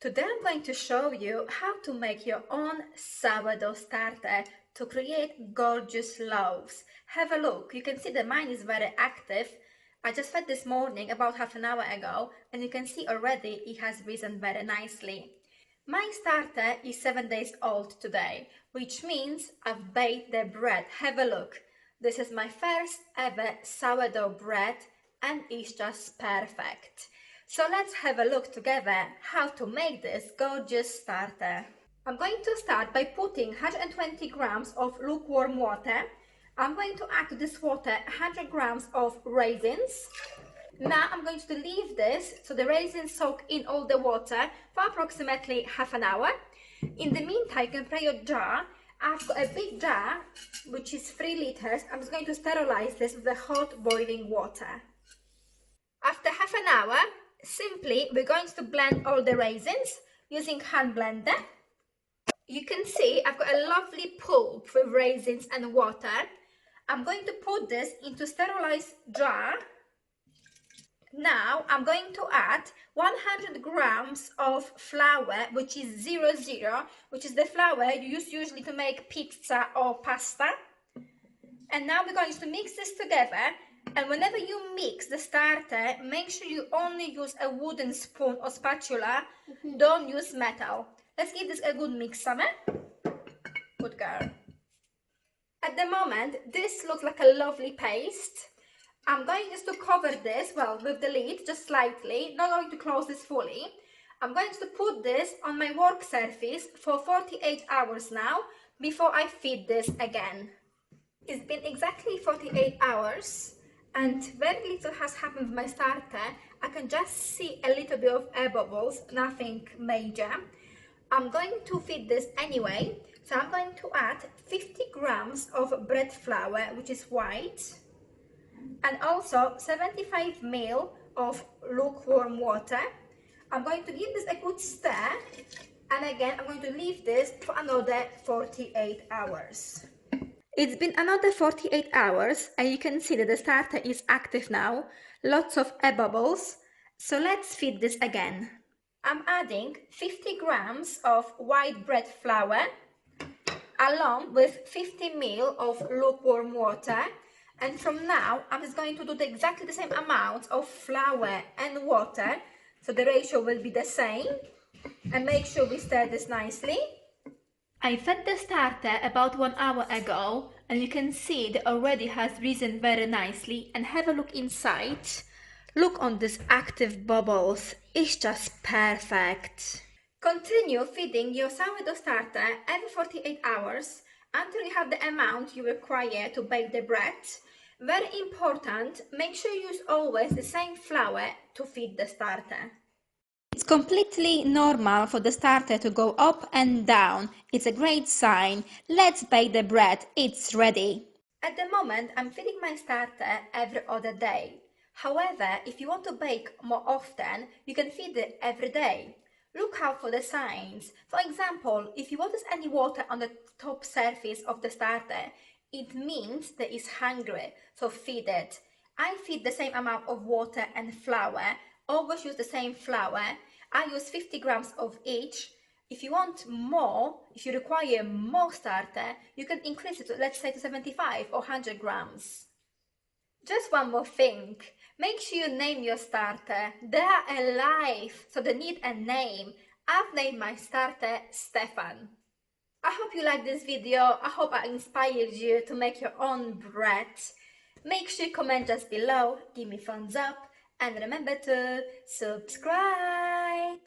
Today I'm going to show you how to make your own sourdough starter to create gorgeous loaves. Have a look. You can see that mine is very active. I just fed this morning about half an hour ago, and you can see already it has risen very nicely. My starter is 7 days old today, which means I've baked the bread. Have a look. This is my first ever sourdough bread and it's just perfect. So let's have a look together how to make this gorgeous starter. I'm going to start by putting 120 grams of lukewarm water. I'm going to add to this water 100 grams of raisins. Now I'm going to leave this so the raisins soak in all the water for approximately half an hour. In the meantime, you can prepare your jar. I've got a big jar which is 3 liters. I'm just going to sterilize this with the hot boiling water. After half an hour, simply we're going to blend all the raisins using hand blender. You can see I've got a lovely pulp with raisins and water. I'm going to put this into sterilized jar. Now I'm going to add 100 grams of flour, which is 00, which is the flour you use usually to make pizza or pasta. And now we're going to mix this together. And whenever you mix the starter, make sure you only use a wooden spoon or spatula. Don't use metal. Let's give this a good mix, Summer. Good girl. At the moment, this looks like a lovely paste. I'm going just to cover this, with the lid, just slightly. Not going to close this fully. I'm going to put this on my work surface for 48 hours now, before I feed this again. It's been exactly 48 hours. And very little has happened with my starter. I can just see a little bit of air bubbles, nothing major. I'm going to feed this anyway, so I'm going to add 50 grams of bread flour, which is white, and also 75 ml of lukewarm water. I'm going to give this a good stir, and again I'm going to leave this for another 48 hours. It's been another 48 hours and you can see that the starter is active now. Lots of air bubbles. So let's feed this again. I'm adding 50 grams of white bread flour along with 50 ml of lukewarm water. And from now, I'm just going to do exactly the same amount of flour and water. So the ratio will be the same. And make sure we stir this nicely. I fed the starter about 1 hour ago and you can see it already has risen very nicely, and have a look inside. Look on these active bubbles, it's just perfect. Continue feeding your sourdough starter every 48 hours until you have the amount you require to bake the bread. Very important, make sure you use always the same flour to feed the starter. It's completely normal for the starter to go up and down. It's a great sign. Let's bake the bread. It's ready. At the moment, I'm feeding my starter every other day. However, if you want to bake more often, you can feed it every day. Look out for the signs. For example, if you notice any water on the top surface of the starter, it means that it's hungry, so feed it. I feed the same amount of water and flour. Always use the same flour. I use 50 grams of each. If you want more, if you require more starter, you can increase it to, let's say, to 75 or 100 grams. Just one more thing. Make sure you name your starter. They are alive, so they need a name. I've named my starter Stefan. I hope you liked this video. I hope I inspired you to make your own bread. Make sure you comment just below, give me thumbs up, and remember to subscribe.